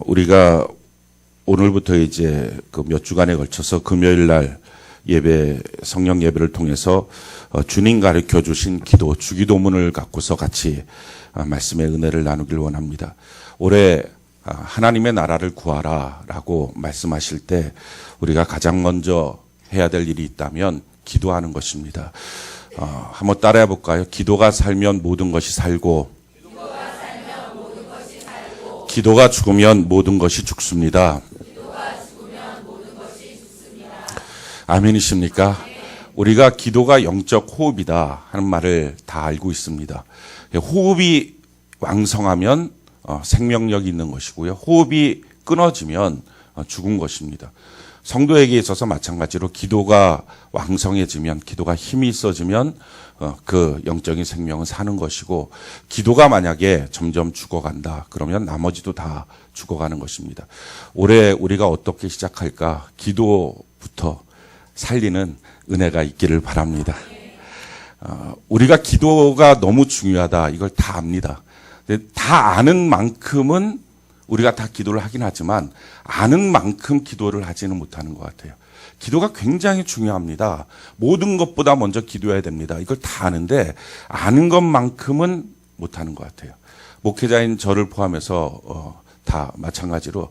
우리가 오늘부터 이제 그 몇 주간에 걸쳐서 금요일 날 예배, 성령 예배를 통해서 주님 가르쳐 주신 기도, 주기도문을 갖고서 같이 말씀의 은혜를 나누길 원합니다. 올해 하나님의 나라를 구하라라고 말씀하실 때 우리가 가장 먼저 해야 될 일이 있다면 기도하는 것입니다. 한번 따라해 볼까요? 기도가 살면 모든 것이 살고, 기도가 죽으면 모든 것이 죽습니다. 아멘이십니까? 우리가 기도가 영적 호흡이다 하는 말을 다 알고 있습니다. 호흡이 왕성하면 생명력이 있는 것이고요. 호흡이 끊어지면 죽은 것입니다. 성도에게 있어서 마찬가지로 기도가 왕성해지면, 기도가 힘이 있어지면 그 영적인 생명은 사는 것이고, 기도가 만약에 점점 죽어간다 그러면 나머지도 다 죽어가는 것입니다. 올해 우리가 어떻게 시작할까? 기도부터 살리는 은혜가 있기를 바랍니다. 우리가 기도가 너무 중요하다, 이걸 다 압니다. 다 아는 만큼은 우리가 다 기도를 하긴 하지만 아는 만큼 기도를 하지는 못하는 것 같아요. 기도가 굉장히 중요합니다. 모든 것보다 먼저 기도해야 됩니다. 이걸 다 아는데 아는 것만큼은 못하는 것 같아요. 목회자인 저를 포함해서 다 마찬가지로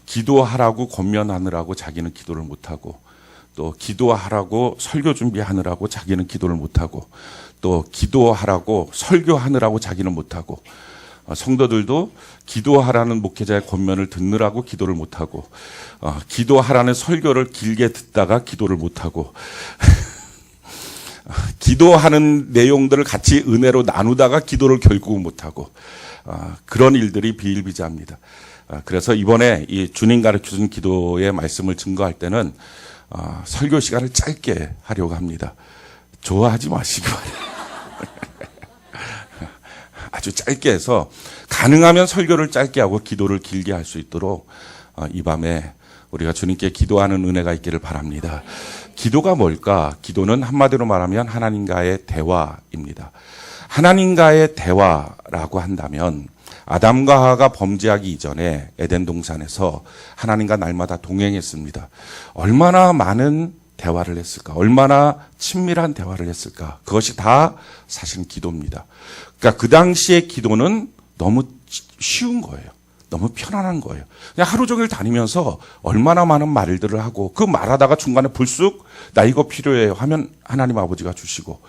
기도하라고 권면하느라고 자기는 기도를 못하고, 또 기도하라고 설교 준비하느라고 자기는 기도를 못하고, 또 기도하라고 설교하느라고 자기는 못하고, 성도들도 기도하라는 목회자의 권면을 듣느라고 기도를 못하고, 기도하라는 설교를 길게 듣다가 기도를 못하고, 기도하는 내용들을 같이 은혜로 나누다가 기도를 결국은 못하고, 그런 일들이 비일비재합니다. 그래서 이번에 이 주님 가르쳐준 기도의 말씀을 증거할 때는 설교 시간을 짧게 하려고 합니다. 좋아하지 마시기 바랍니다. 아주 짧게 해서 가능하면 설교를 짧게 하고 기도를 길게 할 수 있도록 이 밤에 우리가 주님께 기도하는 은혜가 있기를 바랍니다. 기도가 뭘까? 기도는 한마디로 말하면 하나님과의 대화입니다. 하나님과의 대화라고 한다면 아담과 하와가 범죄하기 이전에 에덴 동산에서 하나님과 날마다 동행했습니다. 얼마나 많은 대화를 했을까? 얼마나 친밀한 대화를 했을까? 그것이 다 사실 기도입니다. 그러니까 그 당시의 기도는 너무 쉬운 거예요. 너무 편안한 거예요. 그냥 하루 종일 다니면서 얼마나 많은 말들을 하고, 그 말하다가 중간에 불쑥 나 이거 필요해요 하면 하나님 아버지가 주시고,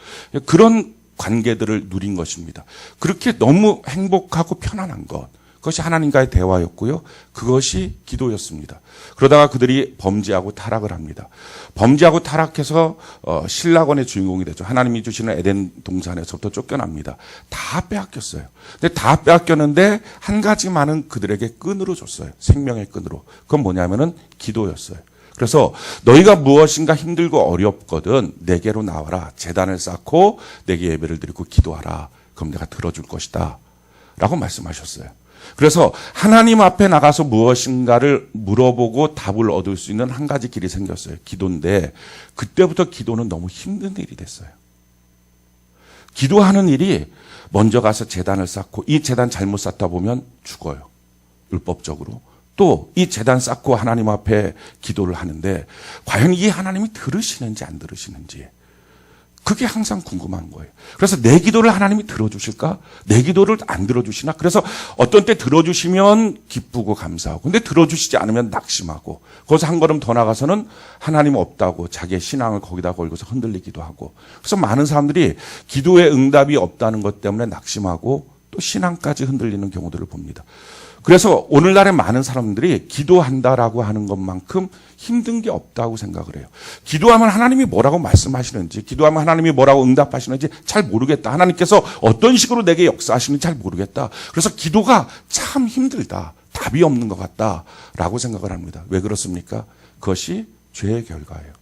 그런 관계들을 누린 것입니다. 그렇게 너무 행복하고 편안한 것, 그것이 하나님과의 대화였고요. 그것이 기도였습니다. 그러다가 그들이 범죄하고 타락을 합니다. 범죄하고 타락해서 신라권의 주인공이 되죠. 하나님이 주시는 에덴 동산에서부터 쫓겨납니다. 다 빼앗겼어요. 근데 다 빼앗겼는데 한 가지만은 그들에게 끈으로 줬어요. 생명의 끈으로. 그건 뭐냐면은 기도였어요. 그래서 너희가 무엇인가 힘들고 어렵거든 내게로 나와라. 제단을 쌓고 내게 예배를 드리고 기도하라. 그럼 내가 들어줄 것이다 라고 말씀하셨어요. 그래서 하나님 앞에 나가서 무엇인가를 물어보고 답을 얻을 수 있는 한 가지 길이 생겼어요. 기도인데 그때부터 기도는 너무 힘든 일이 됐어요. 기도하는 일이 먼저 가서 제단을 쌓고, 이 제단 잘못 쌓다 보면 죽어요. 율법적으로. 또 이 제단 쌓고 하나님 앞에 기도를 하는데 과연 이 하나님이 들으시는지 안 들으시는지, 그게 항상 궁금한 거예요. 그래서 내 기도를 하나님이 들어주실까? 내 기도를 안 들어주시나? 그래서 어떤 때 들어주시면 기쁘고 감사하고, 근데 들어주시지 않으면 낙심하고, 거기서 한 걸음 더 나가서는 하나님 없다고 자기의 신앙을 거기다 걸고서 흔들리기도 하고, 그래서 많은 사람들이 기도에 응답이 없다는 것 때문에 낙심하고 또 신앙까지 흔들리는 경우들을 봅니다. 그래서 오늘날의 많은 사람들이 기도한다라고 하는 것만큼 힘든 게 없다고 생각을 해요. 기도하면 하나님이 뭐라고 말씀하시는지, 기도하면 하나님이 뭐라고 응답하시는지 잘 모르겠다. 하나님께서 어떤 식으로 내게 역사하시는지 잘 모르겠다. 그래서 기도가 참 힘들다. 답이 없는 것 같다라고 생각을 합니다. 왜 그렇습니까? 그것이 죄의 결과예요.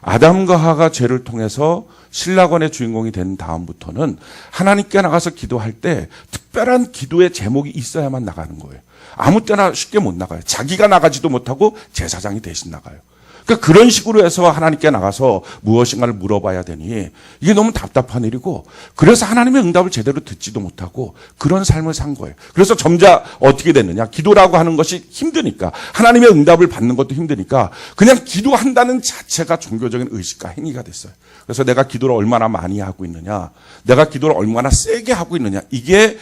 아담과 하와가 죄를 통해서 신라권의 주인공이 된 다음부터는 하나님께 나가서 기도할 때 특별한 기도의 제목이 있어야만 나가는 거예요. 아무 때나 쉽게 못 나가요. 자기가 나가지도 못하고 제사장이 대신 나가요. 그러니까 그런 식으로 해서 하나님께 나가서 무엇인가를 물어봐야 되니 이게 너무 답답한 일이고, 그래서 하나님의 응답을 제대로 듣지도 못하고 그런 삶을 산 거예요. 그래서 점자 어떻게 됐느냐, 기도라고 하는 것이 힘드니까, 하나님의 응답을 받는 것도 힘드니까 그냥 기도한다는 자체가 종교적인 의식과 행위가 됐어요. 그래서 내가 기도를 얼마나 많이 하고 있느냐, 내가 기도를 얼마나 세게 하고 있느냐, 이게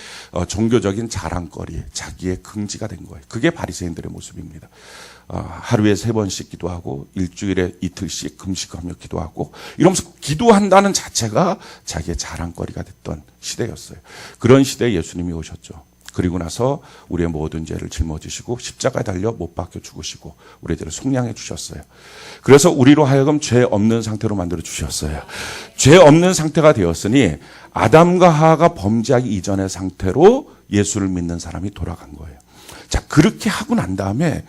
종교적인 자랑거리, 자기의 긍지가 된 거예요. 그게 바리새인들의 모습입니다. 하루에 3번씩 기도하고 일주일에 이틀씩 금식하며 기도하고 이러면서 기도한다는 자체가 자기의 자랑거리가 됐던 시대였어요. 그런 시대에 예수님이 오셨죠. 그리고 나서 우리의 모든 죄를 짊어지시고 십자가에 달려 못 박혀 죽으시고 우리의 죄를 속량해 주셨어요. 그래서 우리로 하여금 죄 없는 상태로 만들어 주셨어요. 죄 없는 상태가 되었으니 아담과 하와가 범죄하기 이전의 상태로 예수를 믿는 사람이 돌아간 거예요. 자, 그렇게 하고 난 다음에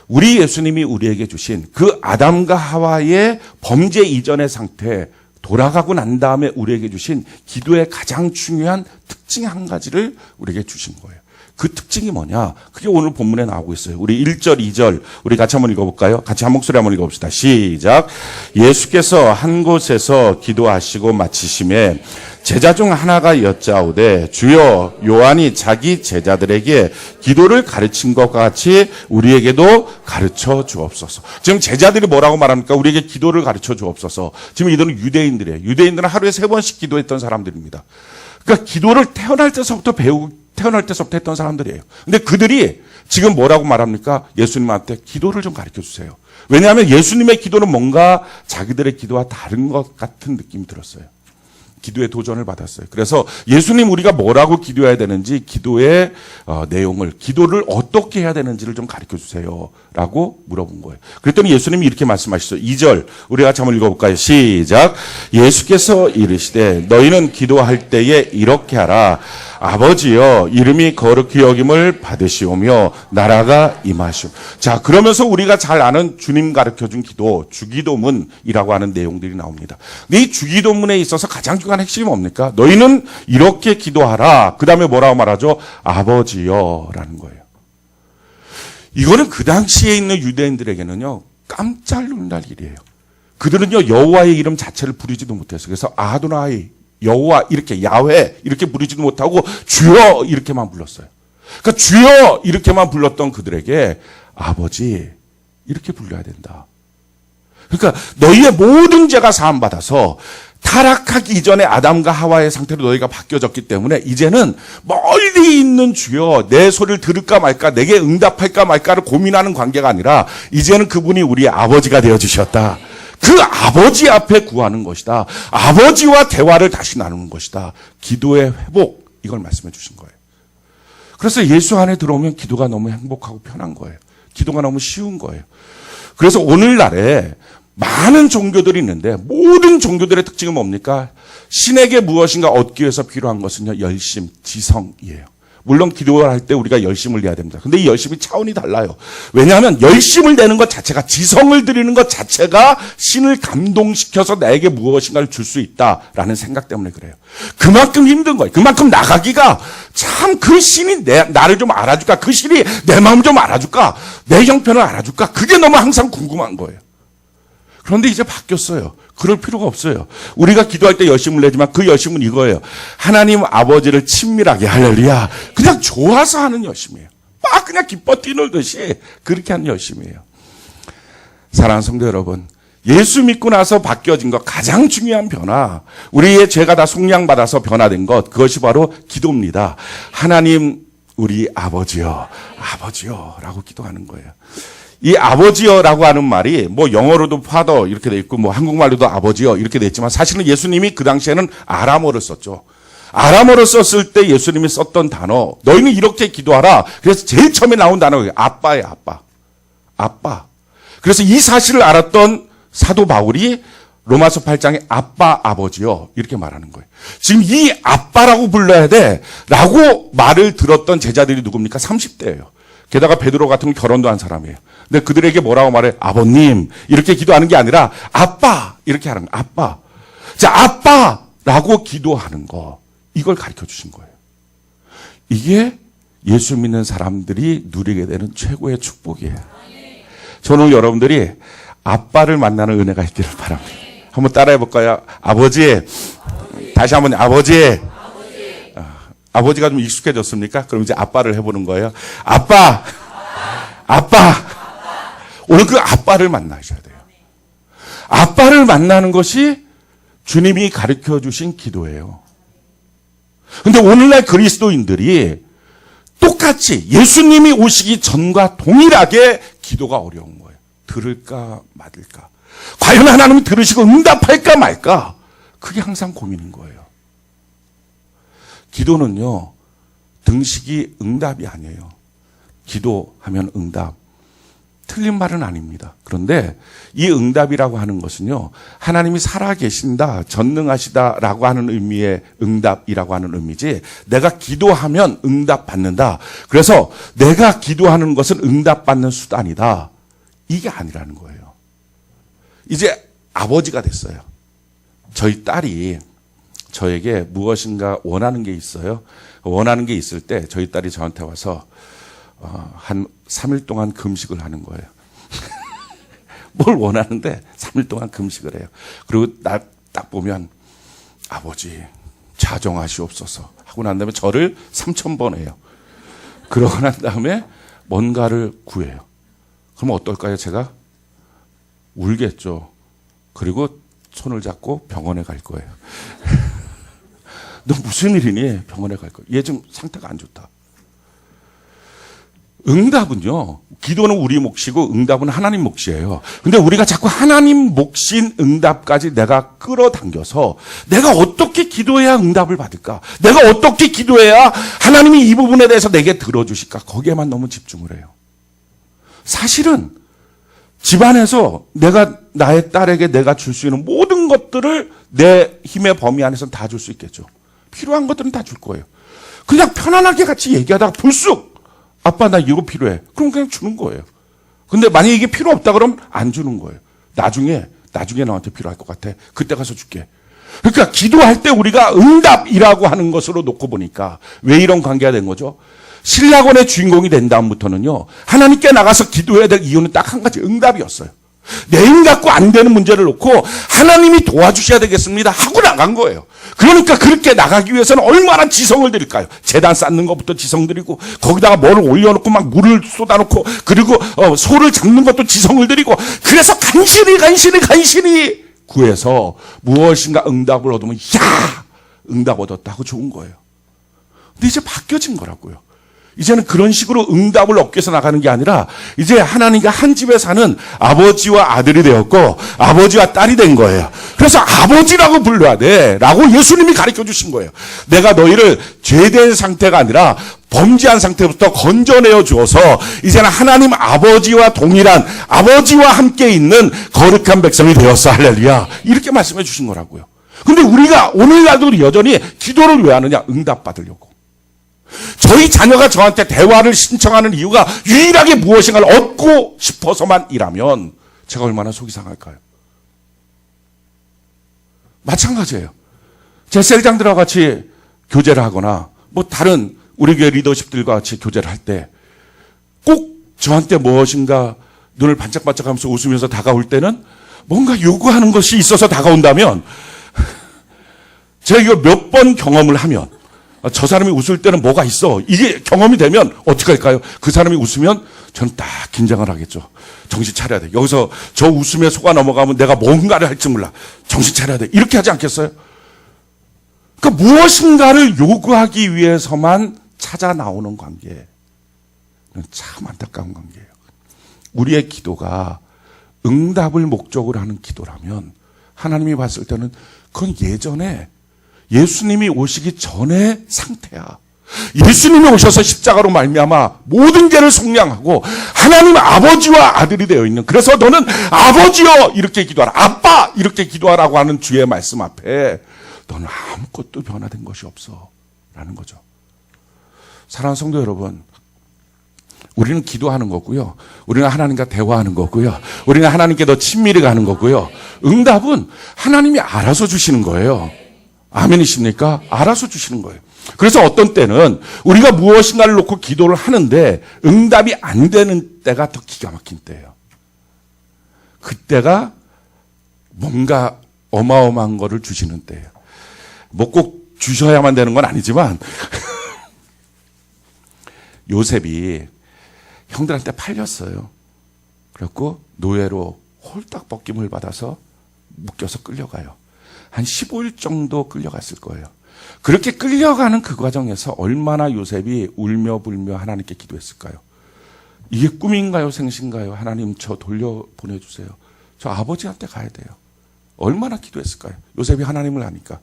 우리 예수님이 우리에게 주신 그 아담과 하와의 범죄 이전의 상태, 돌아가고 난 다음에 우리에게 주신 기도의 가장 중요한 특징 한 가지를 우리에게 주신 거예요. 그 특징이 뭐냐? 그게 오늘 본문에 나오고 있어요. 우리 1절, 2절 우리 같이 한번 읽어볼까요? 같이 한 목소리 한번 읽어봅시다. 시작. 예수께서 한 곳에서 기도하시고 마치심에 제자 중 하나가 여짜오되 주여, 요한이 자기 제자들에게 기도를 가르친 것 같이 우리에게도 가르쳐 주옵소서. 지금 제자들이 뭐라고 말합니까? 우리에게 기도를 가르쳐 주옵소서. 지금 이들은 유대인들이에요. 유대인들은 하루에 3번씩 기도했던 사람들입니다. 그러니까 기도를 태어날 때서부터 했던 사람들이에요. 근데 그들이 지금 뭐라고 말합니까? 예수님한테 기도를 좀 가르쳐 주세요. 왜냐하면 예수님의 기도는 뭔가 자기들의 기도와 다른 것 같은 느낌이 들었어요. 기도의 도전을 받았어요. 그래서 예수님, 우리가 뭐라고 기도해야 되는지, 기도의 내용을, 기도를 어떻게 해야 되는지를 좀 가르쳐 주세요 라고 물어본 거예요. 그랬더니 예수님이 이렇게 말씀하시죠. 2절 우리 같이 한번 읽어볼까요? 시작. 예수께서 이르시되 너희는 기도할 때에 이렇게 하라. 아버지여, 이름이 거룩히 여김을 받으시오며 나라가 임하시오. 자, 그러면서 우리가 잘 아는 주님 가르쳐준 기도, 주기도문이라고 하는 내용들이 나옵니다. 근데 이 주기도문에 있어서 가장 중요한 핵심이 뭡니까? 너희는 이렇게 기도하라. 그 다음에 뭐라고 말하죠? 아버지여 라는 거예요. 이거는 그 당시에 있는 유대인들에게는요, 깜짝 놀랄 일이에요. 그들은요, 여호와의 이름 자체를 부르지도 못했어요. 그래서 아도나이, 여호와, 이렇게 야훼 이렇게 부르지도 못하고 주여 이렇게만 불렀어요. 그러니까 주여 이렇게만 불렀던 그들에게 아버지 이렇게 불러야 된다. 그러니까 너희의 모든 죄가 사함받아서 타락하기 이전에 아담과 하와의 상태로 너희가 바뀌어졌기 때문에 이제는 멀리 있는 주여, 내 소리를 들을까 말까, 내게 응답할까 말까를 고민하는 관계가 아니라 이제는 그분이 우리의 아버지가 되어주셨다. 그 아버지 앞에 구하는 것이다. 아버지와 대화를 다시 나누는 것이다. 기도의 회복, 이걸 말씀해 주신 거예요. 그래서 예수 안에 들어오면 기도가 너무 행복하고 편한 거예요. 기도가 너무 쉬운 거예요. 그래서 오늘날에 많은 종교들이 있는데 모든 종교들의 특징은 뭡니까? 신에게 무엇인가 얻기 위해서 필요한 것은요, 열심, 지성이에요. 물론 기도를 할 때 우리가 열심을 내야 됩니다. 근데 이 열심이 차원이 달라요. 왜냐하면 열심을 내는 것 자체가, 지성을 드리는 것 자체가 신을 감동시켜서 나에게 무엇인가를 줄 수 있다라는 생각 때문에 그래요. 그만큼 힘든 거예요. 그만큼 나가기가 참, 그 신이 나를 좀 알아줄까? 그 신이 내 마음 좀 알아줄까? 내 형편을 알아줄까? 그게 너무 항상 궁금한 거예요. 그런데 이제 바뀌었어요. 그럴 필요가 없어요. 우리가 기도할 때 열심을 내지만 그 열심은 이거예요. 하나님 아버지를 친밀하게, 할렐루야, 그냥 좋아서 하는 열심이에요. 막 그냥 기뻐 뛰놀듯이 그렇게 하는 열심이에요. 사랑하는 성도 여러분, 예수 믿고 나서 바뀌어진 것 가장 중요한 변화, 우리의 죄가 다 속량받아서 변화된 것, 그것이 바로 기도입니다. 하나님 우리 아버지여, 아버지여 라고 기도하는 거예요. 이 아버지여라고 하는 말이 뭐 영어로도 파더 이렇게 돼 있고 뭐 한국말로도 아버지여 이렇게 돼 있지만 사실은 예수님이 그 당시에는 아람어를 썼죠. 아람어를 썼을 때 예수님이 썼던 단어, 너희는 이렇게 기도하라. 그래서 제일 처음에 나온 단어가 아빠예요. 아빠. 아빠. 그래서 이 사실을 알았던 사도 바울이 로마서 8장에 아빠, 아버지요 이렇게 말하는 거예요. 지금 이 아빠라고 불러야 돼 라고 말을 들었던 제자들이 누굽니까? 30대예요. 게다가 베드로 같은 결혼도 한 사람이에요. 근데 그들에게 뭐라고 말해? 아버님 이렇게 기도하는 게 아니라 아빠 이렇게 하는 거. 아빠. 자, 아빠라고 기도하는 거, 이걸 가르쳐 주신 거예요. 이게 예수 믿는 사람들이 누리게 되는 최고의 축복이에요. 저는 여러분들이 아빠를 만나는 은혜가 있기를 바랍니다. 한번 따라해 볼까요? 아버지. 다시 한번 아버지. 아버지가 좀 익숙해졌습니까? 그럼 이제 아빠를 해보는 거예요. 아빠. 오늘 그 아빠를 만나셔야 돼요. 아빠를 만나는 것이 주님이 가르쳐 주신 기도예요. 근데 오늘날 그리스도인들이 똑같이 예수님이 오시기 전과 동일하게 기도가 어려운 거예요. 들을까 말을까. 과연 하나님이 들으시고 응답할까 말까. 그게 항상 고민인 거예요. 기도는요, 등식이 응답이 아니에요. 기도하면 응답. 틀린 말은 아닙니다. 그런데 이 응답이라고 하는 것은요, 하나님이 살아계신다, 전능하시다라고 하는 의미의 응답이라고 하는 의미지, 내가 기도하면 응답받는다. 그래서 내가 기도하는 것은 응답받는 수단이다. 이게 아니라는 거예요. 이제 아버지가 됐어요. 저희 딸이 저에게 무엇인가 원하는 게 있어요. 원하는 게 있을 때 저희 딸이 저한테 와서 한 3일 동안 금식을 하는 거예요. 뭘 원하는데 3일 동안 금식을 해요. 그리고 나 딱 보면 아버지 자정하시옵소서 하고 난 다음에 저를 3,000번 해요. 그러고 난 다음에 뭔가를 구해요. 그럼 어떨까요? 제가 울겠죠. 그리고 손을 잡고 병원에 갈 거예요. 너 무슨 일이니? 병원에 갈 거예요. 얘 좀 상태가 안 좋다. 응답은요, 기도는 우리 몫이고 응답은 하나님 몫이에요. 근데 우리가 자꾸 하나님 몫인 응답까지 내가 끌어당겨서 내가 어떻게 기도해야 응답을 받을까? 내가 어떻게 기도해야 하나님이 이 부분에 대해서 내게 들어주실까? 거기에만 너무 집중을 해요. 사실은 집안에서 내가 나의 딸에게 내가 줄 수 있는 모든 것들을 내 힘의 범위 안에서는 다 줄 수 있겠죠. 필요한 것들은 다 줄 거예요. 그냥 편안하게 같이 얘기하다가 불쑥 아빠 나 이거 필요해. 그럼 그냥 주는 거예요. 근데 만약에 이게 필요 없다 그러면 안 주는 거예요. 나중에 나한테 필요할 것 같아. 그때 가서 줄게. 그러니까 기도할 때 우리가 응답이라고 하는 것으로 놓고 보니까 왜 이런 관계가 된 거죠? 신라곤의 주인공이 된 다음부터는요, 하나님께 나가서 기도해야 될 이유는 딱 한 가지, 응답이었어요. 내 힘 갖고 안 되는 문제를 놓고 하나님이 도와주셔야 되겠습니다 하고 나간 거예요. 그러니까 그렇게 나가기 위해서는 얼마나 지성을 드릴까요? 제단 쌓는 것부터 지성 드리고, 거기다가 뭐를 올려놓고 막 물을 쏟아놓고, 그리고 소를 잡는 것도 지성을 드리고, 그래서 간신히 구해서 무엇인가 응답을 얻으면 야 응답 얻었다 하고 좋은 거예요. 근데 이제 바뀌어진 거라고요. 이제는 그런 식으로 응답을 얻기 위해서 나가는 게 아니라 이제 하나님과 한 집에 사는 아버지와 아들이 되었고 아버지와 딸이 된 거예요. 그래서 아버지라고 불러야 돼 라고 예수님이 가르쳐 주신 거예요. 내가 너희를 죄된 상태가 아니라 범죄한 상태부터 건져내어 주어서 이제는 하나님 아버지와 동일한, 아버지와 함께 있는 거룩한 백성이 되었어. 할렐루야. 이렇게 말씀해 주신 거라고요. 근데 우리가 오늘날도 여전히 기도를 왜 하느냐? 응답 받으려고. 저희 자녀가 저한테 대화를 신청하는 이유가 유일하게 무엇인가를 얻고 싶어서만이라면 제가 얼마나 속이 상할까요? 마찬가지예요. 제 셀장들과 같이 교제를 하거나 뭐 다른 우리 교회 리더십들과 같이 교제를 할 때 꼭 저한테 무엇인가 눈을 반짝반짝하면서 웃으면서 다가올 때는 뭔가 요구하는 것이 있어서 다가온다면 제가 이거 몇 번 경험을 하면 저 사람이 웃을 때는 뭐가 있어. 이게 경험이 되면 어떻게 할까요? 그 사람이 웃으면 저는 딱 긴장을 하겠죠. 정신 차려야 돼. 여기서 저 웃음에 속아 넘어가면 내가 뭔가를 할지 몰라. 정신 차려야 돼. 이렇게 하지 않겠어요? 그러니까 무엇인가를 요구하기 위해서만 찾아 나오는 관계는 참 안타까운 관계예요. 우리의 기도가 응답을 목적으로 하는 기도라면 하나님이 봤을 때는 그건 예전에 예수님이 오시기 전의 상태야. 예수님이 오셔서 십자가로 말미암아 모든 죄를 속량하고 하나님 아버지와 아들이 되어 있는, 그래서 너는 아버지여 이렇게 기도하라, 아빠 이렇게 기도하라고 하는 주의 말씀 앞에 너는 아무것도 변화된 것이 없어 라는 거죠. 사랑하는 성도 여러분, 우리는 기도하는 거고요, 우리는 하나님과 대화하는 거고요, 우리는 하나님께 더 친밀히 가는 거고요, 응답은 하나님이 알아서 주시는 거예요. 아멘이십니까? 알아서 주시는 거예요. 그래서 어떤 때는 우리가 무엇인가를 놓고 기도를 하는데 응답이 안 되는 때가 더 기가 막힌 때예요. 그때가 뭔가 어마어마한 거를 주시는 때예요. 뭐 꼭 주셔야만 되는 건 아니지만 요셉이 형들한테 팔렸어요. 그래갖고 노예로 홀딱 벗김을 받아서 묶여서 끌려가요. 한 15일 정도 끌려갔을 거예요. 그렇게 끌려가는 그 과정에서 얼마나 요셉이 울며 불며 하나님께 기도했을까요? 이게 꿈인가요? 생신가요? 하나님 저 돌려보내주세요. 저 아버지한테 가야 돼요. 얼마나 기도했을까요? 요셉이 하나님을 아니까.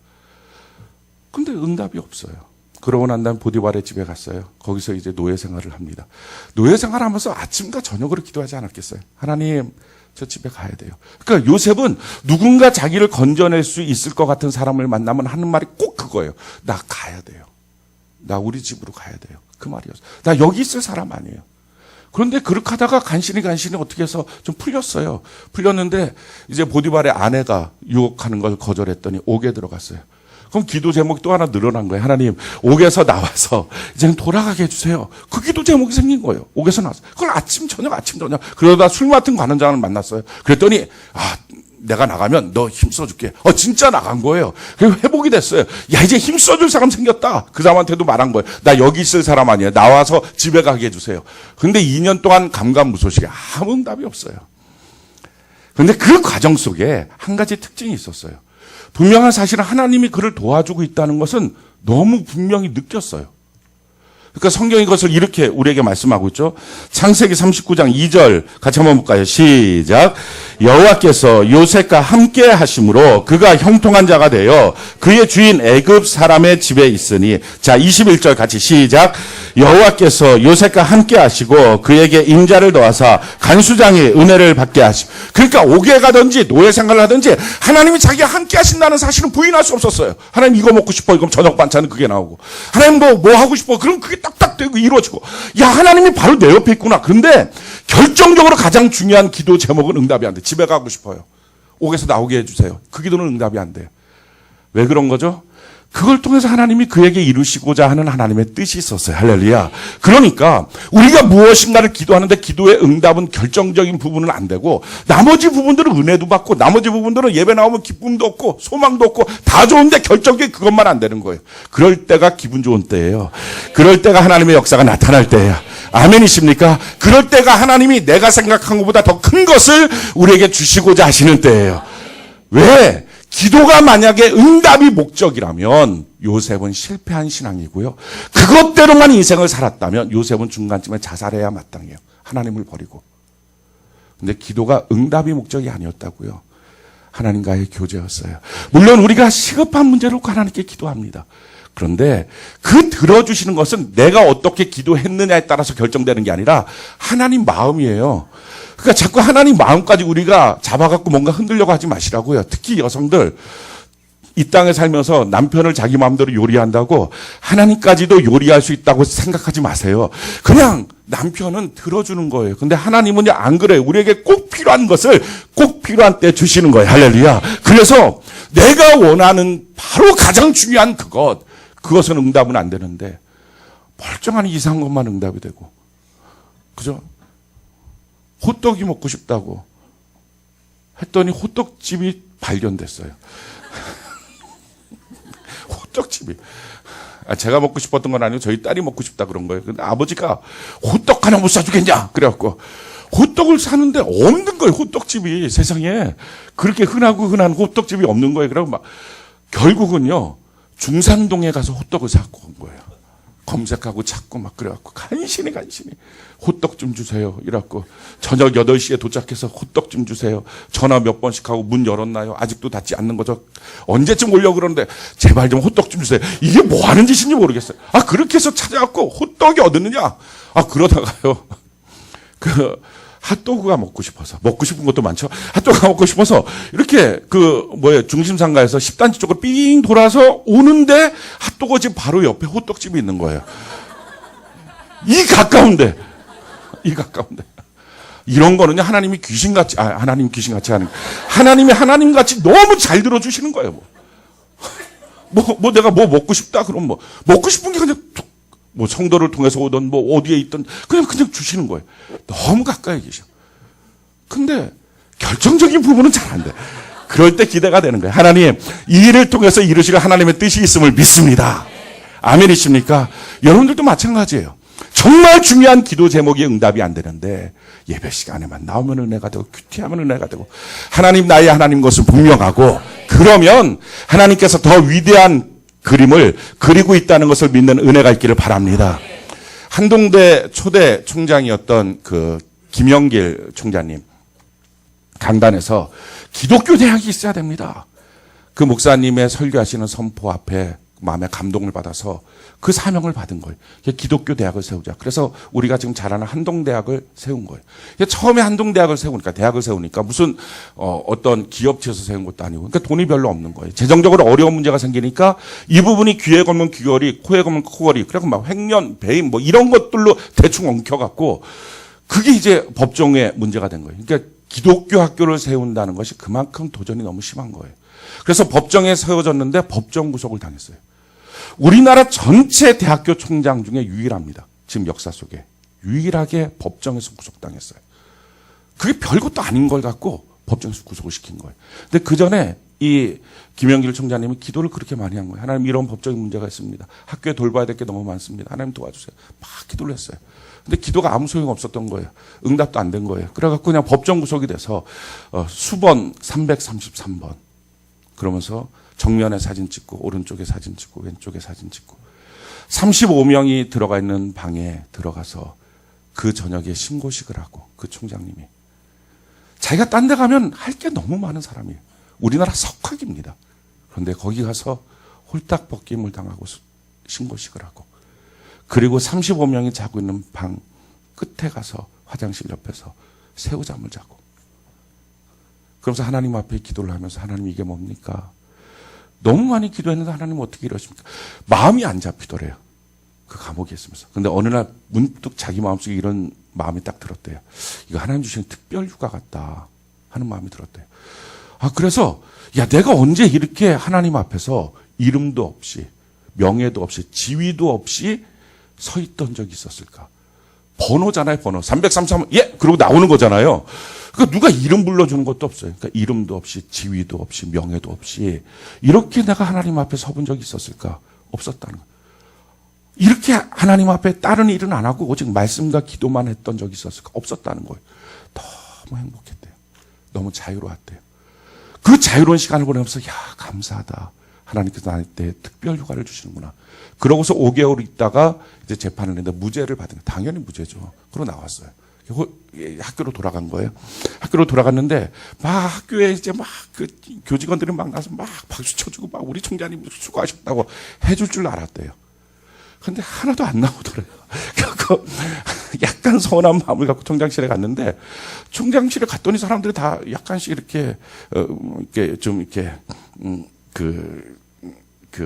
근데 응답이 없어요. 그러고 난 다음에 보디발의 집에 갔어요. 거기서 이제 노예 생활을 합니다. 노예 생활하면서 아침과 저녁으로 기도하지 않았겠어요? 하나님, 저 집에 가야 돼요. 그러니까 요셉은 누군가 자기를 건져낼 수 있을 것 같은 사람을 만나면 하는 말이 꼭 그거예요. 나 가야 돼요. 나 우리 집으로 가야 돼요. 그 말이었어요. 나 여기 있을 사람 아니에요. 그런데 그렇게 하다가 간신히 어떻게 해서 좀 풀렸어요. 풀렸는데 이제 보디발의 아내가 유혹하는 걸 거절했더니 옥에 들어갔어요. 그럼 기도 제목이 또 하나 늘어난 거예요. 하나님, 옥에서 나와서 이제는 돌아가게 해주세요. 그 기도 제목이 생긴 거예요. 옥에서 나와서. 그걸 아침, 저녁. 그러다 술 맡은 관원장을 만났어요. 그랬더니, 내가 나가면 너 힘써줄게. 진짜 나간 거예요. 그래서 회복이 됐어요. 야, 이제 힘써줄 사람 생겼다. 그 사람한테도 말한 거예요. 나 여기 있을 사람 아니에요. 나와서 집에 가게 해주세요. 근데 2년 동안 감감무소식에 아무 응답이 없어요. 그런데 그 과정 속에 한 가지 특징이 있었어요. 분명한 사실은 하나님이 그를 도와주고 있다는 것은 너무 분명히 느꼈어요. 그러니까 성경이 그것을 이렇게 우리에게 말씀하고 있죠. 창세기 39장 2절 같이 한번 볼까요? 시작. 여호와께서 요셉과 함께 하심으로 그가 형통한 자가 되어 그의 주인 애굽 사람의 집에 있으니. 자, 21절 같이 시작. 여호와께서 요셉과 함께 하시고 그에게 임자를 더하사 간수장의 은혜를 받게 하시고. 그러니까 옥에 가든지 노예 생활을 하든지 하나님이 자기가 함께 하신다는 사실은 부인할 수 없었어요. 하나님 이거 먹고 싶어. 그럼 저녁 반찬은 그게 나오고. 하나님 뭐 하고 싶어. 그럼 그게 딱딱 되고 이루어지고. 야, 하나님이 바로 내 옆에 있구나. 그런데 결정적으로 가장 중요한 기도 제목은 응답이 안 돼. 집에 가고 싶어요. 옥에서 나오게 해주세요. 그 기도는 응답이 안 돼요. 왜 그런 거죠? 그걸 통해서 하나님이 그에게 이루시고자 하는 하나님의 뜻이 있었어요. 할렐루야. 그러니까 우리가 무엇인가를 기도하는데 기도의 응답은 결정적인 부분은 안 되고 나머지 부분들은 은혜도 받고 나머지 부분들은 예배 나오면 기쁨도 없고 소망도 없고 다 좋은데 결정적인 그것만 안 되는 거예요. 그럴 때가 기분 좋은 때예요. 그럴 때가 하나님의 역사가 나타날 때예요. 아멘이십니까? 그럴 때가 하나님이 내가 생각한 것보다 더 큰 것을 우리에게 주시고자 하시는 때예요. 왜? 기도가 만약에 응답이 목적이라면 요셉은 실패한 신앙이고요. 그것대로만 인생을 살았다면 요셉은 중간쯤에 자살해야 마땅해요. 하나님을 버리고. 근데 기도가 응답이 목적이 아니었다고요. 하나님과의 교제였어요. 물론 우리가 시급한 문제를 놓고 하나님께 기도합니다. 그런데 그 들어주시는 것은 내가 어떻게 기도했느냐에 따라서 결정되는 게 아니라 하나님 마음이에요. 그러니까 자꾸 하나님 마음까지 우리가 잡아갖고 뭔가 흔들려고 하지 마시라고요. 특히 여성들 이 땅에 살면서 남편을 자기 마음대로 요리한다고 하나님까지도 요리할 수 있다고 생각하지 마세요. 그냥 남편은 들어주는 거예요. 근데 하나님은 안 그래요. 우리에게 꼭 필요한 것을 꼭 필요한 때 주시는 거예요. 할렐루야. 그래서 내가 원하는 바로 가장 중요한 그것은 응답은 안 되는데 멀쩡한 이상한 것만 응답이 되고. 그죠? 호떡이 먹고 싶다고 했더니 호떡집이 발견됐어요. 호떡집이. 제가 먹고 싶었던 건 아니고 저희 딸이 먹고 싶다 그런 거예요. 근데 아버지가 호떡 하나 못 사주겠냐? 그래갖고 호떡을 사는데 없는 거예요. 호떡집이 세상에 그렇게 흔한 호떡집이 없는 거예요. 그러고 막 결국은요 중산동에 가서 호떡을 사고 온 거예요. 검색하고 찾고 막 그래갖고 간신히 호떡 좀 주세요. 이래갖고 저녁 8시에 도착해서 호떡 좀 주세요. 전화 몇 번씩 하고 문 열었나요? 아직도 닫지 않는 거죠. 언제쯤 오려고 그러는데 제발 좀 호떡 좀 주세요. 이게 뭐 하는 짓인지 모르겠어요. 그렇게 해서 찾아갖고 호떡이 어딨느냐? 그러다가요. 핫도그가 먹고 싶은 것도 많죠. 핫도그가 먹고 싶어서 이렇게 중심상가에서 10단지 쪽으로 삥 돌아서 오는데 핫도그 집 바로 옆에 호떡집이 있는 거예요. 이 가까운데. 이런 거는요, 하나님이 귀신같이 하는, 하나님이 하나님같이 너무 잘 들어주시는 거예요, 내가 먹고 싶다, 그럼 먹고 싶은 게 그냥 성도를 통해서 오든 어디에 있든 그냥 주시는 거예요. 너무 가까이 계셔. 근데 결정적인 부분은 잘 안 돼. 그럴 때 기대가 되는 거예요. 하나님, 이 일을 통해서 이루실 하나님의 뜻이 있음을 믿습니다. 아멘이십니까? 여러분들도 마찬가지예요. 정말 중요한 기도 제목이 응답이 안 되는데 예배 시간에만 나오면 은혜가 되고 큐티하면 은혜가 되고 하나님 나의 하나님 것은 분명하고 그러면 하나님께서 더 위대한 그림을 그리고 있다는 것을 믿는 은혜가 있기를 바랍니다. 한동대 초대 총장이었던 그 김영길 총장님 강단에서 기독교 대학이 있어야 됩니다. 그 목사님의 설교하시는 선포 앞에 마음에 감동을 받아서 그 사명을 받은 거예요. 기독교 대학을 세우자. 그래서 우리가 지금 잘 아는 한동대학을 세운 거예요. 처음에 한동대학을 세우니까 대학을 세우니까 무슨 어떤 기업체에서 세운 것도 아니고 그러니까 돈이 별로 없는 거예요. 재정적으로 어려운 문제가 생기니까 이 부분이 귀에 걸면 귀걸이, 코에 걸면 코걸이, 그래서 막 횡령, 배임 뭐 이런 것들로 대충 엉켜갖고 그게 이제 법정의 문제가 된 거예요. 그러니까 기독교 학교를 세운다는 것이 그만큼 도전이 너무 심한 거예요. 그래서 법정에 세워졌는데 법정 구속을 당했어요. 우리나라 전체 대학교 총장 중에 유일합니다. 지금 역사 속에. 유일하게 법정에서 구속당했어요. 그게 별것도 아닌 걸 갖고 법정에서 구속을 시킨 거예요. 근데 그 전에 이 김영길 총장님이 기도를 그렇게 많이 한 거예요. 하나님 이런 법적인 문제가 있습니다. 학교에 돌봐야 될 게 너무 많습니다. 하나님 도와주세요. 막 기도를 했어요. 근데 기도가 아무 소용 없었던 거예요. 응답도 안 된 거예요. 그래갖고 그냥 법정 구속이 돼서 수번 333번. 그러면서 정면에 사진 찍고 오른쪽에 사진 찍고 왼쪽에 사진 찍고 35명이 들어가 있는 방에 들어가서 그 저녁에 신고식을 하고 그 총장님이 자기가 딴 데 가면 할 게 너무 많은 사람이에요. 우리나라 석학입니다. 그런데 거기 가서 홀딱 벗김을 당하고 신고식을 하고 그리고 35명이 자고 있는 방 끝에 가서 화장실 옆에서 새우잠을 자고 그러면서 하나님 앞에 기도를 하면서 하나님 이게 뭡니까? 너무 많이 기도했는데 하나님 어떻게 이러십니까? 마음이 안 잡히더래요. 그 감옥에 있으면서. 근데 어느 날 문득 자기 마음속에 이런 마음이 딱 들었대요. 이거 하나님 주시는 특별 휴가 같다 하는 마음이 들었대요. 그래서 야 내가 언제 이렇게 하나님 앞에서 이름도 없이 명예도 없이 지위도 없이 서 있던 적이 있었을까? 번호잖아요, 번호. 333, 예! 그러고 나오는 거잖아요. 그러니까 누가 이름 불러주는 것도 없어요. 그러니까 이름도 없이, 지위도 없이, 명예도 없이, 이렇게 내가 하나님 앞에 서본 적이 있었을까? 없었다는 거예요. 이렇게 하나님 앞에 다른 일은 안 하고 오직 말씀과 기도만 했던 적이 있었을까? 없었다는 거예요. 너무 행복했대요. 너무 자유로웠대요. 그 자유로운 시간을 보내면서, 야, 감사하다. 하나님께서 나한테 특별 휴가를 주시는구나. 그러고서 5개월 있다가 이제 재판을 했는데 무죄를 받은 거예요. 당연히 무죄죠. 그러고 나왔어요. 학교로 돌아간 거예요. 학교로 돌아갔는데 막 학교에 이제 막 그 교직원들이 막 나서 막 박수 쳐주고 막 우리 총장님 수고하셨다고 해줄 줄 알았대요. 근데 하나도 안 나오더래요. 그래서 약간 서운한 마음을 갖고 총장실에 갔는데 총장실에 갔더니 사람들이 다 약간씩 이렇게 이렇게 좀 이렇게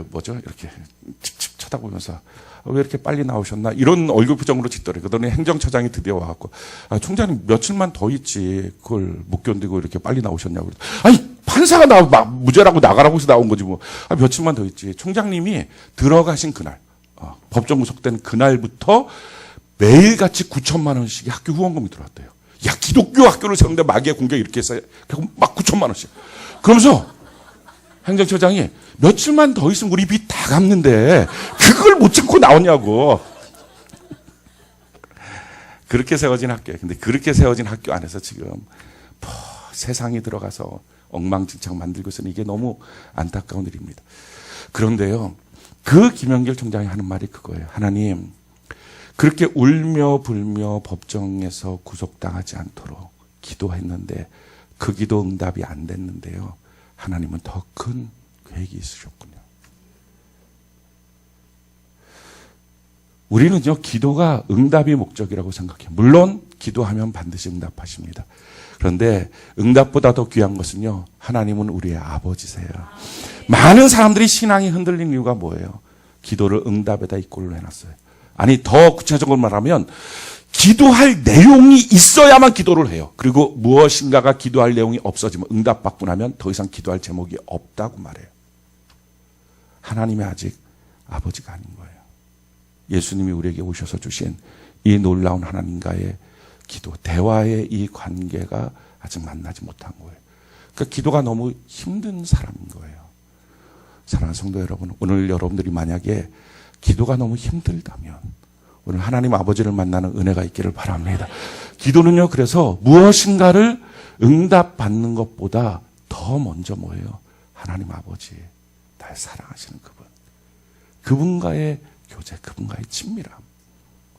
뭐죠? 이렇게 칙칙 쳐다보면서 왜 이렇게 빨리 나오셨나? 이런 얼굴 표정으로 짓더래요. 그러더니 행정처장이 드디어 와갖고 총장님 며칠만 더 있지 그걸 못 견디고 이렇게 빨리 나오셨냐고. 아니 판사가 무죄라고 나가라고 해서 나온 거지 뭐. 며칠만 더 있지. 총장님이 들어가신 그날 법정 구속된 그날부터 매일같이 9천만 원씩이 학교 후원금이 들어왔대요. 야 기독교 학교를 세우는데 마귀의 공격이 이렇게 했어요. 막 9천만 원씩. 그러면서 행정처장이 며칠만 더 있으면 우리 빚 다 갚는데 그걸 못 참고 나오냐고. 그렇게 세워진 학교예요. 근데 그렇게 세워진 학교 안에서 지금 세상이 들어가서 엉망진창 만들고 있으니 이게 너무 안타까운 일입니다. 그런데요. 그 김영길 총장이 하는 말이 그거예요. 하나님 그렇게 울며 불며 법정에서 구속당하지 않도록 기도했는데 그 기도 응답이 안 됐는데요. 하나님은 더 큰 계획이 있으셨군요. 우리는요, 기도가 응답이 목적이라고 생각해요. 물론, 기도하면 반드시 응답하십니다. 그런데 응답보다 더 귀한 것은요, 하나님은 우리의 아버지세요. 많은 사람들이 신앙이 흔들린 이유가 뭐예요? 기도를 응답에다 입고를 해놨어요. 아니, 더 구체적으로 말하면, 기도할 내용이 있어야만 기도를 해요. 그리고 무엇인가가 기도할 내용이 없어지면 응답받고 나면 더 이상 기도할 제목이 없다고 말해요. 하나님이 아직 아버지가 아닌 거예요. 예수님이 우리에게 오셔서 주신 이 놀라운 하나님과의 기도, 대화의 이 관계가 아직 만나지 못한 거예요. 그러니까 기도가 너무 힘든 사람인 거예요. 사랑하는 성도 여러분, 오늘 여러분들이 만약에 기도가 너무 힘들다면 오늘 하나님 아버지를 만나는 은혜가 있기를 바랍니다. 기도는요, 그래서 무엇인가를 응답받는 것보다 더 먼저 뭐예요? 하나님 아버지, 날 사랑하시는 그분, 그분과의 교제, 그분과의 친밀함,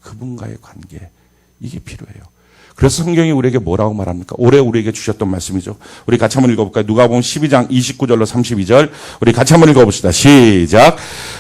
그분과의 관계, 이게 필요해요. 그래서 성경이 우리에게 뭐라고 말합니까? 올해 우리에게 주셨던 말씀이죠. 우리 같이 한번 읽어볼까요? 누가복음 12장 29절로 32절. 우리 같이 한번 읽어봅시다. 시작.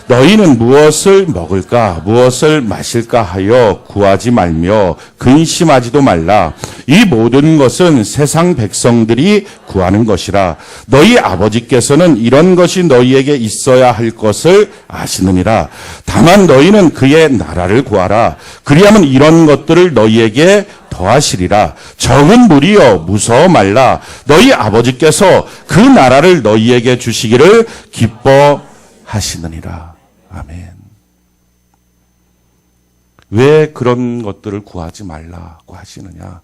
너희는 무엇을 먹을까, 무엇을 마실까 하여 구하지 말며 근심하지도 말라. 이 모든 것은 세상 백성들이 구하는 것이라. 너희 아버지께서는 이런 것이 너희에게 있어야 할 것을 아시느니라. 다만 너희는 그의 나라를 구하라. 그리하면 이런 것들을 너희에게 더하시리라. 적은 무리여 무서워 말라. 너희 아버지께서 그 나라를 너희에게 주시기를 기뻐하시느니라. 아멘. 왜 그런 것들을 구하지 말라고 하시느냐?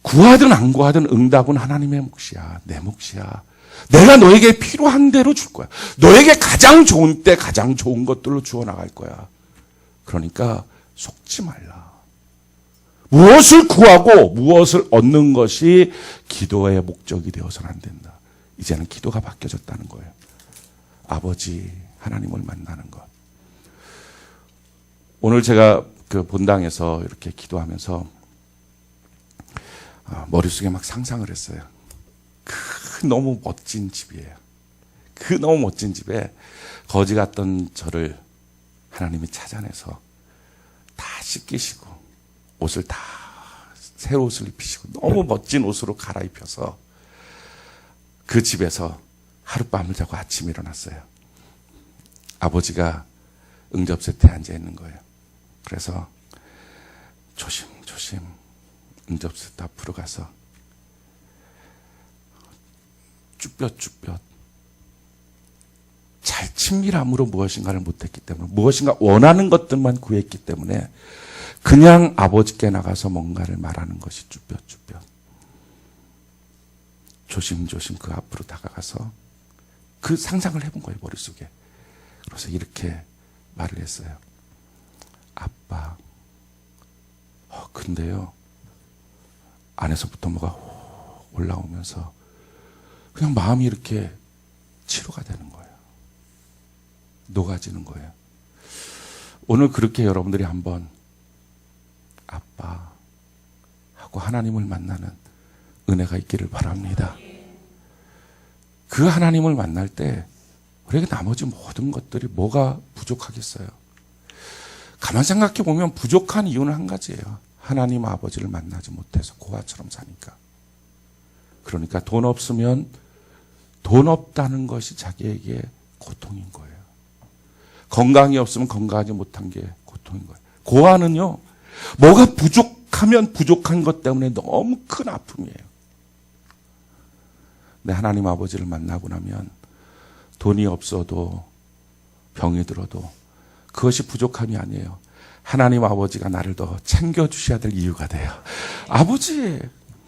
구하든 안 구하든 응답은 하나님의 몫이야. 내 몫이야. 내가 너에게 필요한 대로 줄 거야. 너에게 가장 좋은 때 가장 좋은 것들로 주어 나갈 거야. 그러니까 속지 말라. 무엇을 구하고 무엇을 얻는 것이 기도의 목적이 되어서는 안 된다. 이제는 기도가 바뀌어졌다는 거예요. 아버지 하나님을 만나는 것. 오늘 제가 그 본당에서 이렇게 기도하면서 머릿속에 막 상상을 했어요. 그 너무 멋진 집이에요. 그 너무 멋진 집에 거지 같던 저를 하나님이 찾아내서 다 씻기시고 옷을 다 새 옷을 입히시고 너무 멋진 옷으로 갈아입혀서 그 집에서 하룻밤을 자고 아침에 일어났어요. 아버지가 응접 세트에 앉아 있는 거예요. 그래서 조심조심 응접 세트 앞으로 가서 쭈뼛쭈뼛 잘 친밀함으로 무엇인가를 못했기 때문에, 무엇인가 원하는 것들만 구했기 때문에 그냥 아버지께 나가서 뭔가를 말하는 것이 쭈뼛쭈뼛. 조심조심 그 앞으로 다가가서 그 상상을 해본 거예요, 머릿속에. 그래서 이렇게 말을 했어요. 아빠, 근데요, 안에서부터 뭐가 올라오면서 그냥 마음이 이렇게 치료가 되는 거예요. 녹아지는 거예요. 오늘 그렇게 여러분들이 한번 아빠 하고 하나님을 만나는 은혜가 있기를 바랍니다. 그 하나님을 만날 때 우리에게 나머지 모든 것들이 뭐가 부족하겠어요? 가만 생각해 보면 부족한 이유는 한 가지예요. 하나님 아버지를 만나지 못해서 고아처럼 사니까. 그러니까 돈 없으면 돈 없다는 것이 자기에게 고통인 거예요. 건강이 없으면 건강하지 못한 게 고통인 거예요. 고아는요, 뭐가 부족하면 부족한 것 때문에 너무 큰 아픔이에요. 근데 하나님 아버지를 만나고 나면 돈이 없어도 병이 들어도 그것이 부족함이 아니에요. 하나님 아버지가 나를 더 챙겨주셔야 될 이유가 돼요. 아버지,